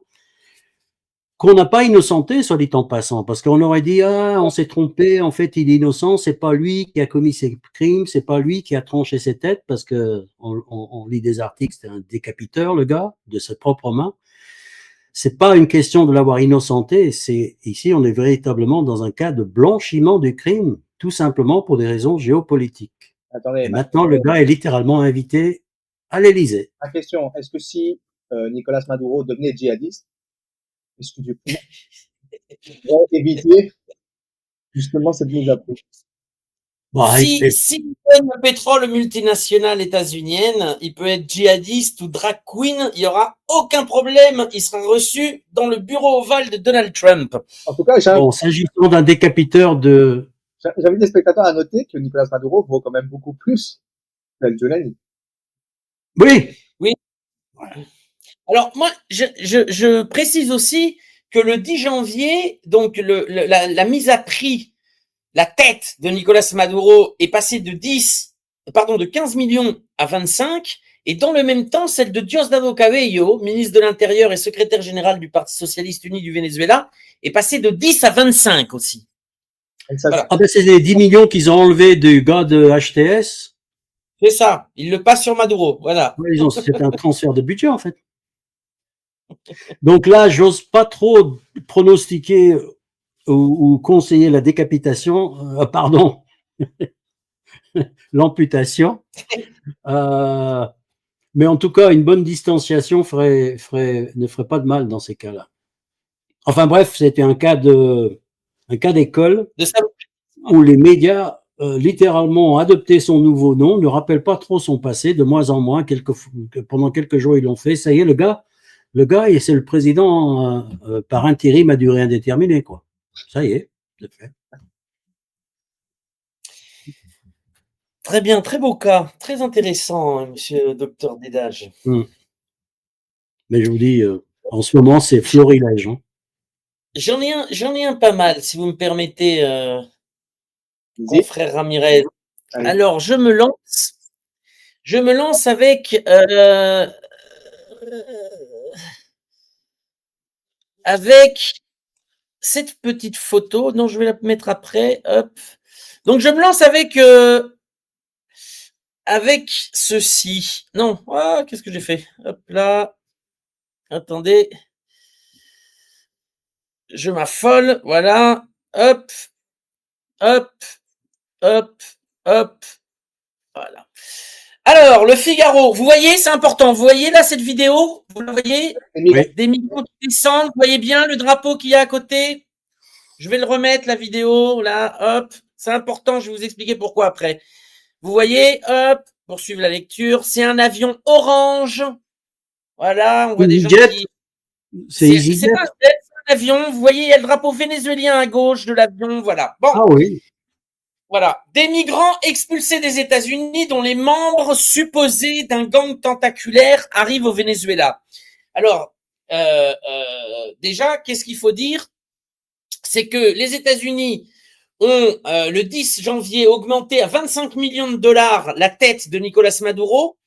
qu'on n'a pas innocenté, soit dit en passant, parce qu'on aurait dit, ah, on s'est trompé, en fait, il est innocent, c'est pas lui qui a commis ces crimes, c'est pas lui qui a tranché ses têtes, parce que on lit des articles, c'est un décapiteur, le gars, de ses propres mains. C'est pas une question de l'avoir innocenté, c'est, ici, on est véritablement dans un cas de blanchiment du crime, tout simplement pour des raisons géopolitiques. Attendez, Et maintenant, le gars est littéralement invité à l'Élysée. ma question, est-ce que si Nicolas Maduro devenait djihadiste, est-ce que du coup, il pourrait éviter justement cette mise à prix? Bon, Si il donne le pétrole multinationale états-unienne, il peut être djihadiste ou drag queen, il n'y aura aucun problème. Il sera reçu dans le bureau ovale de Donald Trump. En tout cas, bon, s'agissant d'un décapiteur de, j'invite les spectateurs à noter que Nicolas Maduro vaut quand même beaucoup plus qu'Al-Jolani. oui, Alors moi, je précise aussi que le 10 janvier, donc la mise à prix, la tête de Nicolas Maduro est passée de 15 millions à 25, et dans le même temps, celle de Diosdado Cabello, ministre de l'Intérieur et secrétaire général du Parti socialiste uni du Venezuela, est passée de 10 à 25 aussi. Voilà. Ah ben c'est les 10 millions qu'ils ont enlevés du gars de HTS. C'est ça, il le passe sur Maduro, voilà. C'est un transfert de budget en fait. Donc là, j'ose pas trop pronostiquer ou conseiller la décapitation, pardon, l'amputation. Mais en tout cas, une bonne distanciation ne ferait pas de mal dans ces cas-là. Enfin bref, c'était un cas d'école où les médias littéralement ont adopté son nouveau nom, ne rappellent pas trop son passé, de moins en moins. Pendant quelques jours, ils l'ont fait. Ça y est, le gars, et c'est le président par intérim à durée indéterminée, quoi. Ça y est, c'est fait. Très bien, très beau cas, très intéressant, monsieur le docteur Dédage. Mais je vous dis, en ce moment, c'est florilège. Hein. J'en ai un pas mal, si vous me permettez, confrère Ramirez. Allez. Alors, je me lance avec cette petite photo. Non, je vais la mettre après. Hop. Donc, je me lance avec ceci. Non, qu'est-ce que j'ai fait? Hop là. Attendez. Je m'affole. Voilà. Hop. Hop. Hop. Hop. Voilà. Alors, le Figaro, vous voyez, c'est important. Vous voyez là cette vidéo? Vous la voyez? Oui. Des migrants qui descendent. Vous voyez bien le drapeau qu'il y a à côté? Je vais le remettre, la vidéo, là, hop. C'est important, je vais vous expliquer pourquoi après. Vous voyez, hop, pour suivre la lecture, c'est un avion orange. Voilà, on voit des gens qui... C'est EasyJet. pas un jet, c'est un avion. Vous voyez, il y a le drapeau vénézuélien à gauche de l'avion, voilà. Bon. Ah oui. Voilà. Des migrants expulsés des États-Unis dont les membres supposés d'un gang tentaculaire arrivent au Venezuela. Alors, déjà, qu'est-ce qu'il faut dire? C'est que les États-Unis ont, le 10 janvier, augmenté à 25 millions de dollars la tête de Nicolas Maduro,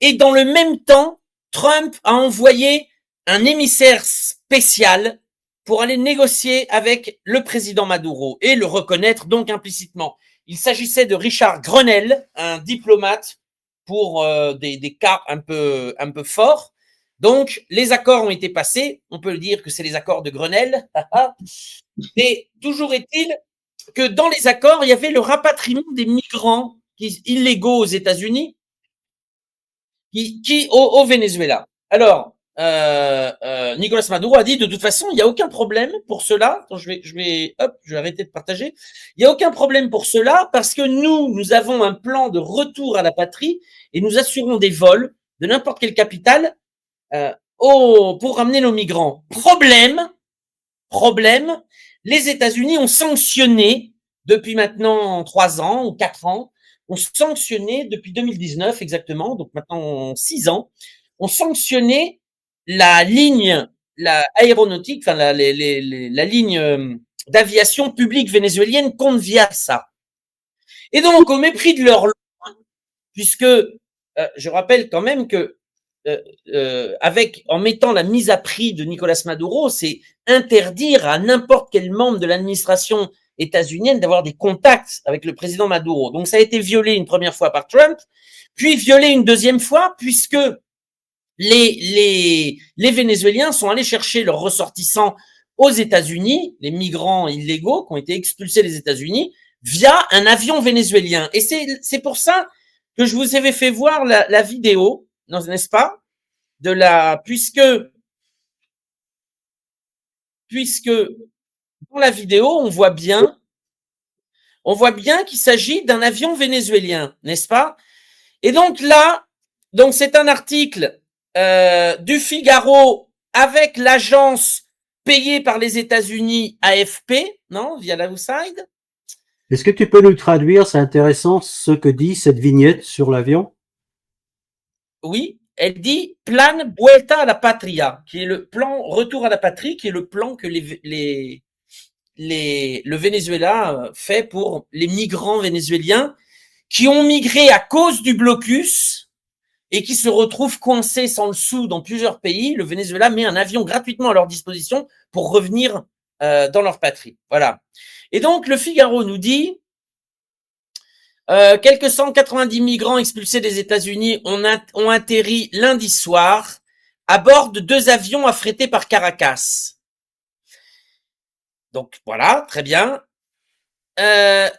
et dans le même temps, Trump a envoyé un émissaire spécial pour aller négocier avec le président Maduro et le reconnaître donc implicitement. Il s'agissait de Richard Grenell, un diplomate pour des cas un peu forts. Donc, les accords ont été passés. On peut le dire que c'est les accords de Grenelle. Et toujours est-il que dans les accords, il y avait le rapatriement des migrants illégaux aux États-Unis au Venezuela. Alors, Nicolas Maduro a dit de toute façon, il n'y a aucun problème pour cela. Attends, je vais arrêter de partager. Il n'y a aucun problème pour cela parce que nous avons un plan de retour à la patrie et nous assurons des vols de n'importe quelle capitale pour ramener nos migrants. Problème, les États-Unis ont sanctionné depuis maintenant 3 ans ou 4 ans ont sanctionné depuis 2019 exactement, donc maintenant 6 ans, ont sanctionné la ligne, la aéronautique, enfin la ligne d'aviation publique vénézuélienne contre Viasa. Et donc, au mépris de leur loi, puisque je rappelle quand même que en mettant la mise à prix de Nicolas Maduro, c'est interdire à n'importe quel membre de l'administration états-unienne d'avoir des contacts avec le président Maduro. Donc ça a été violé une première fois par Trump, puis violé une deuxième fois, puisque les Vénézuéliens sont allés chercher leurs ressortissants aux États-Unis, les migrants illégaux qui ont été expulsés des États-Unis, via un avion vénézuélien. Et c'est pour ça que je vous avais fait voir la vidéo, n'est-ce pas, puisque dans la vidéo, on voit bien qu'il s'agit d'un avion vénézuélien, n'est-ce pas? Et donc là, c'est un article du Figaro avec l'agence payée par les États-Unis AFP, non, via l'Outside. Est-ce que tu peux nous traduire, c'est intéressant, ce que dit cette vignette sur l'avion? Oui, elle dit plan Vuelta a la Patria, qui est le plan retour à la patrie, qui est le plan que le Venezuela fait pour les migrants vénézuéliens qui ont migré à cause du blocus et qui se retrouvent coincés sans le sou dans plusieurs pays. Le Venezuela met un avion gratuitement à leur disposition pour revenir dans leur patrie. Voilà. Et donc, le Figaro nous dit quelques 190 migrants expulsés des États-Unis ont atterri lundi soir à bord de 2 avions affrétés par Caracas. Donc voilà, très bien.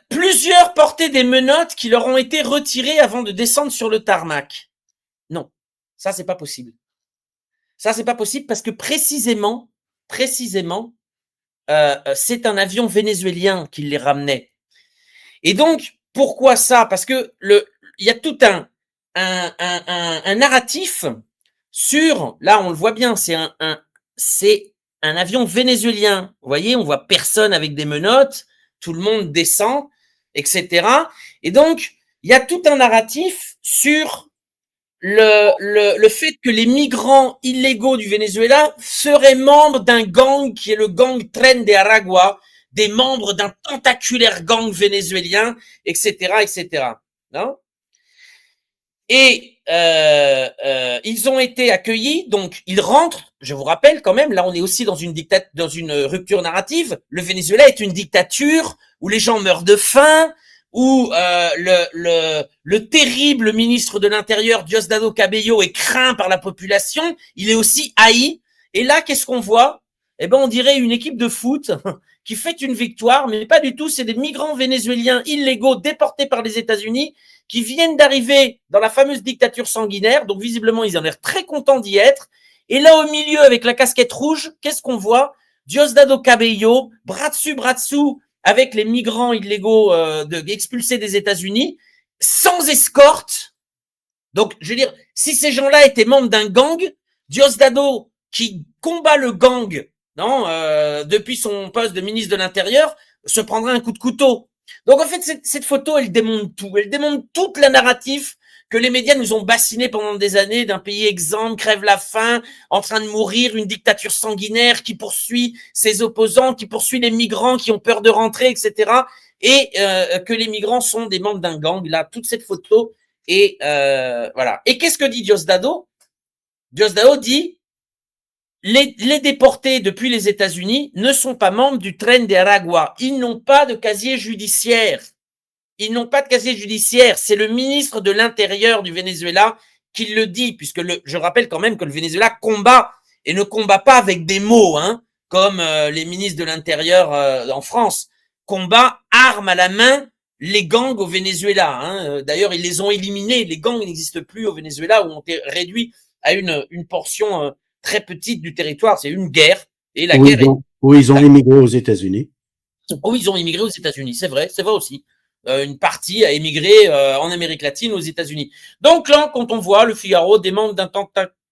Plusieurs portaient des menottes qui leur ont été retirées avant de descendre sur le tarmac. Non, ça c'est pas possible. Ça c'est pas possible parce que précisément, c'est un avion vénézuélien qui les ramenait. Et donc pourquoi ça? Parce que il y a tout un narratif sur, là on le voit bien, c'est un avion vénézuélien. Vous voyez, on voit personne avec des menottes, tout le monde descend, etc. Et donc il y a tout un narratif sur le fait que les migrants illégaux du Venezuela seraient membres d'un gang qui est le gang Tren de Aragua, des membres d'un tentaculaire gang vénézuélien, etc., etc. Non? Et ils ont été accueillis, donc ils rentrent. Je vous rappelle quand même, là on est aussi dans une rupture narrative. Le Venezuela est une dictature où les gens meurent de faim, où le terrible ministre de l'Intérieur, Diosdado Cabello, est craint par la population. Il est aussi haï. Et là, qu'est-ce qu'on voit? Eh ben, on dirait une équipe de foot qui fête une victoire, mais pas du tout. C'est des migrants vénézuéliens illégaux déportés par les États-Unis qui viennent d'arriver dans la fameuse dictature sanguinaire. Donc, visiblement, ils ont l'air très contents d'y être. Et là, au milieu, avec la casquette rouge, qu'est-ce qu'on voit? Diosdado Cabello, bras dessous, avec les migrants illégaux expulsés des États-Unis, sans escorte. Donc, je veux dire, si ces gens-là étaient membres d'un gang, Diosdado, qui combat le gang, depuis son poste de ministre de l'Intérieur, se prendrait un coup de couteau. Donc, en fait, cette photo, elle démontre tout. Elle démontre toute la narrative que les médias nous ont bassiné pendant des années d'un pays exempt, crève la faim, en train de mourir, une dictature sanguinaire qui poursuit ses opposants, qui poursuit les migrants qui ont peur de rentrer, etc. Et que les migrants sont des membres d'un gang. Là, toute cette photo. Et voilà. Et qu'est-ce que dit Diosdado? Diosdado dit les déportés depuis les États-Unis ne sont pas membres du Tren de Aragua. Ils n'ont pas de casier judiciaire. Ils n'ont pas de casier judiciaire. C'est le ministre de l'Intérieur du Venezuela qui le dit, puisque je rappelle quand même que le Venezuela combat et ne combat pas avec des mots, comme les ministres de l'Intérieur en France. Combat armes à la main les gangs au Venezuela. D'ailleurs, ils les ont éliminés. Les gangs n'existent plus au Venezuela, où on est réduit à une portion très petite du territoire. C'est une guerre. Et la guerre ils ont immigré aux États-Unis. Oui, ils ont immigré aux États-Unis. C'est vrai aussi. Une partie a émigré en Amérique latine, aux États-Unis. Donc là, quand on voit le Figaro, des membres d'un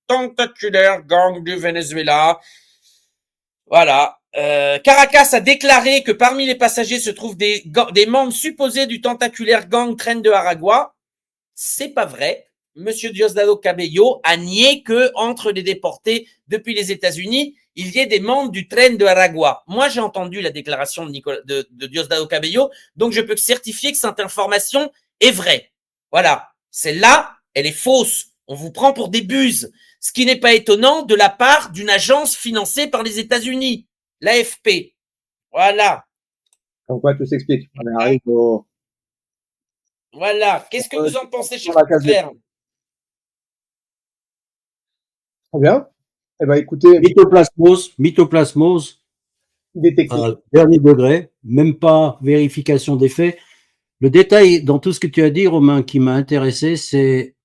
tentaculaire gang du Venezuela Voilà. Caracas a déclaré que parmi les passagers se trouvent des membres supposés du tentaculaire gang Tren de Aragua. C'est pas vrai. Monsieur Diosdado Cabello a nié que entre les déportés depuis les États-Unis, il y ait des membres du Tren de Aragua. Moi, j'ai entendu la déclaration de Diosdado Cabello, donc je peux certifier que cette information est vraie. Voilà. Celle-là, elle est fausse. On vous prend pour des buses. Ce qui n'est pas étonnant de la part d'une agence financée par les États-Unis, l'AFP. Voilà. Comme quoi tout s'explique. On arrive au... Voilà. Qu'est-ce que vous en pensez, cher la case frère? Très bien. Eh ben, écoutez, Mythoplasmose, détective. dernier degré, même pas vérification des faits. Le détail dans tout ce que tu as dit, Romain, qui m'a intéressé, c'est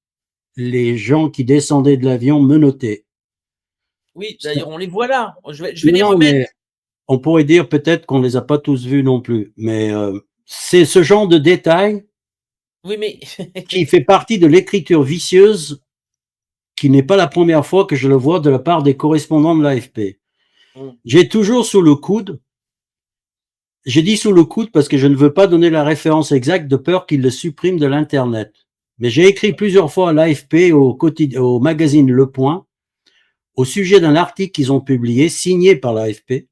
les gens qui descendaient de l'avion menottés. Oui, d'ailleurs, on les voit là. Je vais les Non, remettre. mais on pourrait dire peut-être qu'on les a pas tous vus non plus, mais c'est ce genre de détail Oui, mais qui fait partie de l'écriture vicieuse, qui n'est pas la première fois que je le vois de la part des correspondants de l'AFP. J'ai toujours sous le coude, j'ai dit sous le coude parce que je ne veux pas donner la référence exacte de peur qu'ils le suppriment de l'Internet. Mais j'ai écrit plusieurs fois à l'AFP, au magazine Le Point, au sujet d'un article qu'ils ont publié, signé par l'AFP,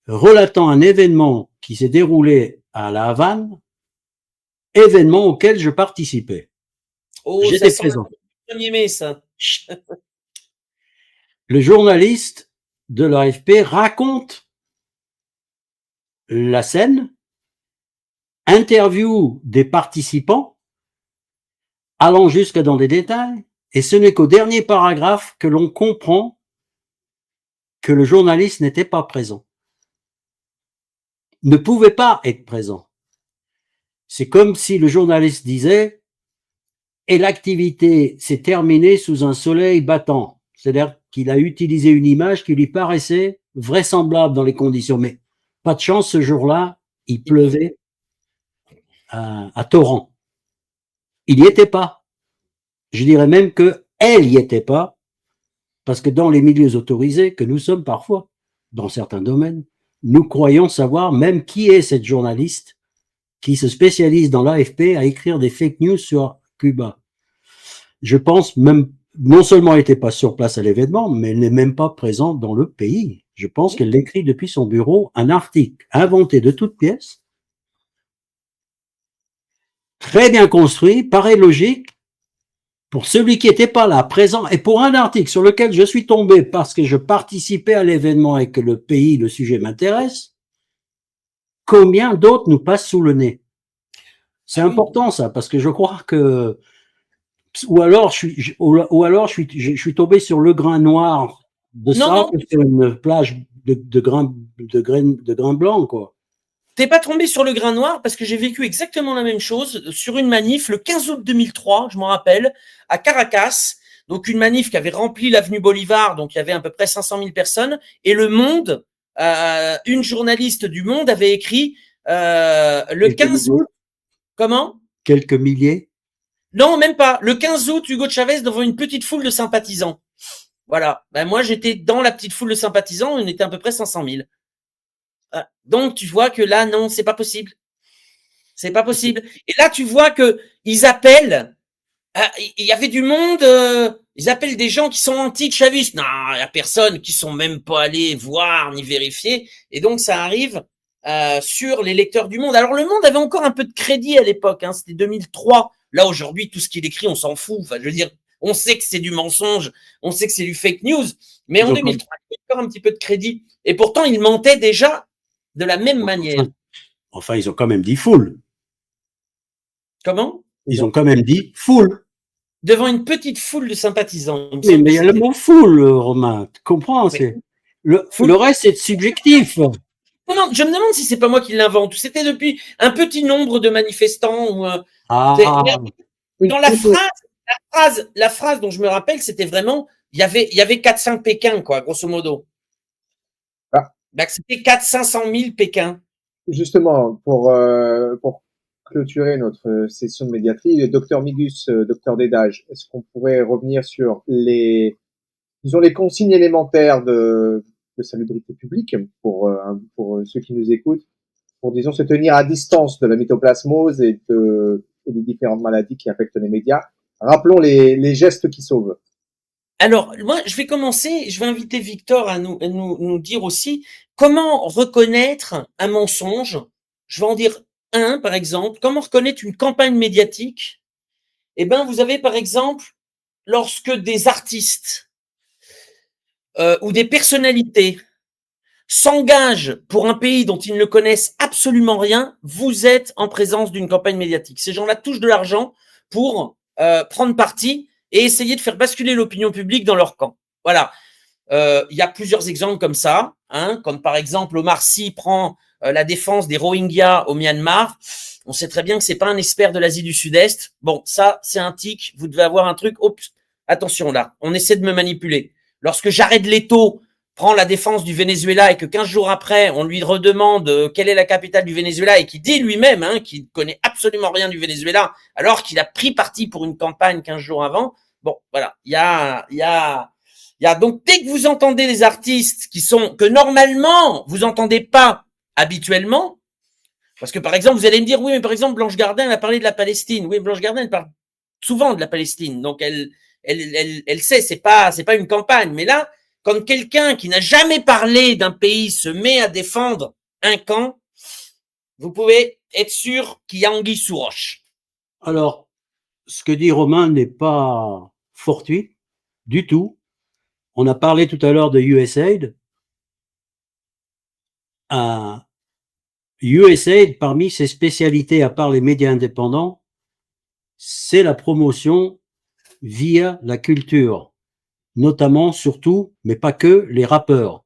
relatant un événement qui s'est déroulé à La Havane, événement auquel je participais. oh, J'étais ça sent présent. le 1er mai, ça. Le journaliste de l'AFP raconte la scène, interview des participants, allant jusque dans des détails, et ce n'est qu'au dernier paragraphe que l'on comprend que le journaliste n'était pas présent, ne pouvait pas être présent. C'est comme si le journaliste disait « et l'activité s'est terminée sous un soleil battant ». C'est-à-dire qu'il a utilisé une image qui lui paraissait vraisemblable dans les conditions. Mais pas de chance, ce jour-là, il pleuvait à torrent. Il n'y était pas. Je dirais même qu'elle n'y était pas, parce que dans les milieux autorisés que nous sommes parfois, dans certains domaines, nous croyons savoir même qui est cette journaliste qui se spécialise dans l'AFP à écrire des fake news sur Cuba. Je pense même, non seulement elle n'était pas sur place à l'événement, mais elle n'est même pas présente dans le pays. Je pense qu'elle écrit depuis son bureau un article inventé de toutes pièces, très bien construit, paraît logique, pour celui qui n'était pas là, présent, et pour un article sur lequel je suis tombé parce que je participais à l'événement et que le pays, le sujet m'intéresse, combien d'autres nous passent sous le nez? C'est important ça, parce que je crois que, ou alors je suis tombé sur le grain noir de ça, sur une plage de grains blancs, quoi. T'es pas tombé sur le grain noir parce que j'ai vécu exactement la même chose sur une manif le 15 août 2003, je m'en rappelle, à Caracas. Donc une manif qui avait rempli l'avenue Bolivar, donc il y avait à peu près 500 000 personnes. Et Le Monde, une journaliste du Monde avait écrit le 15 août. Comment? Quelques milliers? Non, même pas. Le 15 août, Hugo Chavez devant une petite foule de sympathisants. Voilà. Ben moi, j'étais dans la petite foule de sympathisants. On était à peu près 500 000. Donc, tu vois que là, non, c'est pas possible. C'est pas possible. Et là, tu vois que ils appellent. Il y avait du monde. Ils appellent des gens qui sont anti-chavistes. Non, il y a personne qui sont même pas allés voir ni vérifier. Et donc, ça arrive sur les lecteurs du Monde. Alors, le Monde avait encore un peu de crédit à l'époque. Hein, c'était 2003. Là, aujourd'hui, tout ce qu'il écrit, on s'en fout. Enfin, je veux dire, on sait que c'est du mensonge. On sait que c'est du fake news. Mais en 2003, il y avait encore un petit peu de crédit. Et pourtant, il mentait déjà de la même manière. Enfin, ils ont quand même dit foule. Comment? Ils ont quand même dit foule. Devant une petite foule de sympathisants. Mais il y a le mot foule, Romain. Tu comprends? C'est le reste, c'est subjectif. Non, je me demande si c'est pas moi qui l'invente. C'était depuis un petit nombre de manifestants. Ou, dans la phrase dont je me rappelle, c'était vraiment, il y avait 4-5 Pékins, quoi, grosso modo. C'était 400-500 000 Pékins. Justement, pour clôturer notre session de médiatrie, docteur Migus, docteur Dédage, est-ce qu'on pourrait revenir sur les consignes élémentaires de de salubrité publique pour ceux qui nous écoutent, pour disons se tenir à distance de la mythoplasmose et des différentes maladies qui affectent les médias. Rappelons les gestes qui sauvent. Alors, moi, je vais commencer, je vais inviter Victor à nous dire aussi comment reconnaître un mensonge. Je vais en dire un, par exemple. Comment reconnaître une campagne médiatique? Eh ben, vous avez, par exemple, lorsque des artistes ou des personnalités s'engagent pour un pays dont ils ne connaissent absolument rien, vous êtes en présence d'une campagne médiatique. Ces gens-là touchent de l'argent pour prendre parti et essayer de faire basculer l'opinion publique dans leur camp. Voilà. Il y a plusieurs exemples comme ça, hein, comme par exemple Omar Sy prend la défense des Rohingyas au Myanmar. On sait très bien que c'est pas un expert de l'Asie du Sud-Est. Bon, ça, c'est un tic. Vous devez avoir un truc. Oups, attention là, on essaie de me manipuler. Lorsque Jared Leto prend la défense du Venezuela et que 15 jours après, on lui redemande quelle est la capitale du Venezuela et qui dit lui-même hein, qu'il ne connaît absolument rien du Venezuela alors qu'il a pris parti pour une campagne 15 jours avant. Bon, voilà, il y a donc, dès que vous entendez des artistes que normalement, vous entendez pas habituellement, parce que par exemple, vous allez me dire, oui, mais par exemple, Blanche Gardin, elle a parlé de la Palestine. Oui, Blanche Gardin, elle parle souvent de la Palestine. Donc, elle sait, c'est pas une campagne. Mais là, quand quelqu'un qui n'a jamais parlé d'un pays se met à défendre un camp, vous pouvez être sûr qu'il y a anguille sous roche. Alors, ce que dit Romain n'est pas fortuit du tout. On a parlé tout à l'heure de USAID. USAID, parmi ses spécialités, à part les médias indépendants, c'est la promotion via la culture, notamment, surtout, mais pas que, les rappeurs.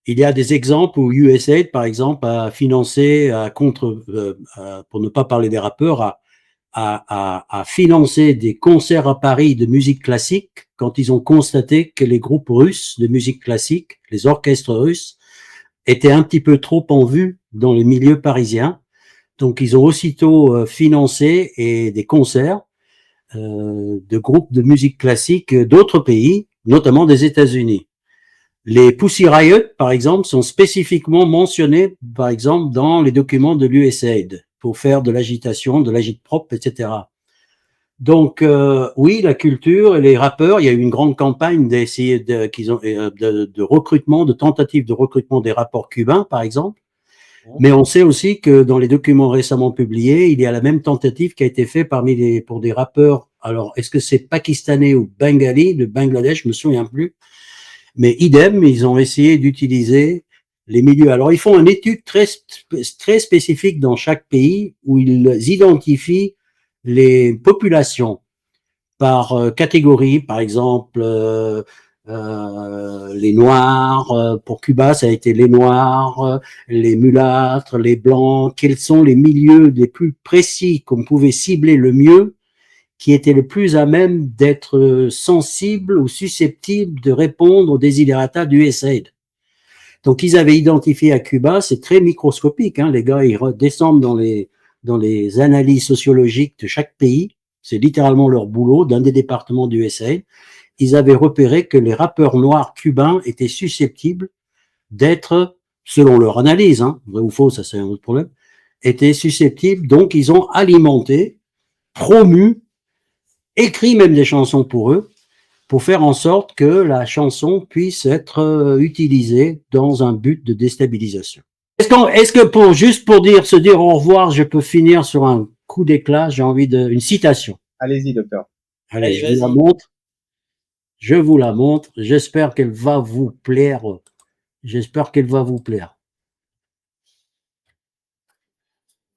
Il y a des exemples où USAID, par exemple, a financé, pour ne pas parler des rappeurs, a financé des concerts à Paris de musique classique quand ils ont constaté que les groupes russes de musique classique, les orchestres russes, étaient un petit peu trop en vue dans les milieux parisiens. Donc, ils ont aussitôt financé des concerts de groupes de musique classique d'autres pays, notamment des États-Unis. Les Pussy Riot, par exemple, sont spécifiquement mentionnés, par exemple, dans les documents de l'USAID pour faire de l'agitation, de l'agite-propre, etc. Donc, oui, la culture et les rappeurs, il y a eu une grande campagne de recrutement, de tentatives de recrutement des rappeurs cubains, par exemple. Mais on sait aussi que dans les documents récemment publiés, il y a la même tentative qui a été faite pour des rappeurs. Alors, est-ce que c'est pakistanais ou bengali, de Bangladesh, je me souviens plus. Mais idem, ils ont essayé d'utiliser les milieux. Alors, ils font une étude très spécifique dans chaque pays où ils identifient les populations par catégorie, par exemple les Noirs. Pour Cuba, ça a été les Noirs, les mulâtres, les Blancs. Quels sont les milieux les plus précis qu'on pouvait cibler le mieux, qui étaient le plus à même d'être sensibles ou susceptibles de répondre aux desiderata du USAID. Donc, ils avaient identifié à Cuba, c'est très microscopique, hein, les gars, ils descendent dans les analyses sociologiques de chaque pays, c'est littéralement leur boulot, d'un des départements du USAID. Ils avaient repéré que les rappeurs noirs cubains étaient susceptibles d'être, selon leur analyse, hein, vrai ou faux, ça c'est un autre problème, étaient susceptibles, donc ils ont alimenté, promu, écrit même des chansons pour eux, pour faire en sorte que la chanson puisse être utilisée dans un but de déstabilisation. Est-ce que juste pour se dire au revoir, je peux finir sur un coup d'éclat, j'ai envie une citation. Allez-y, docteur. Allez, je vous la montre. Je vous la montre. J'espère qu'elle va vous plaire. J'espère qu'elle va vous plaire.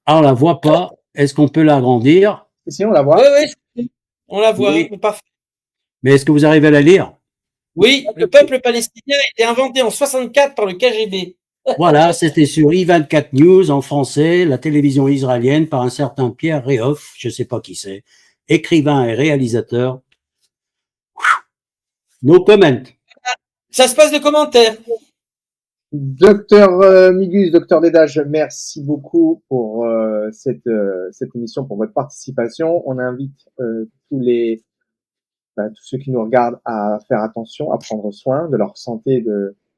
Ah, on la voit pas. Est-ce qu'on peut l'agrandir? Si, on la voit. Oui, on la voit. Oui. Parfait. Mais est-ce que vous arrivez à la lire? Oui, le peuple palestinien a été inventé en 64 par le KGB. Voilà, c'était sur I24 News en français, la télévision israélienne, par un certain Pierre Rehoff, je ne sais pas qui c'est, écrivain et réalisateur. No comment. Ça se passe de commentaires. Docteur Migus, docteur Dédage, merci beaucoup pour cette émission, pour votre participation. On invite tous les tous ceux qui nous regardent à faire attention, à prendre soin de leur santé,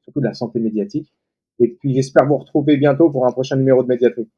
surtout de la santé médiatique. Et puis j'espère vous retrouver bientôt pour un prochain numéro de Médiatrie.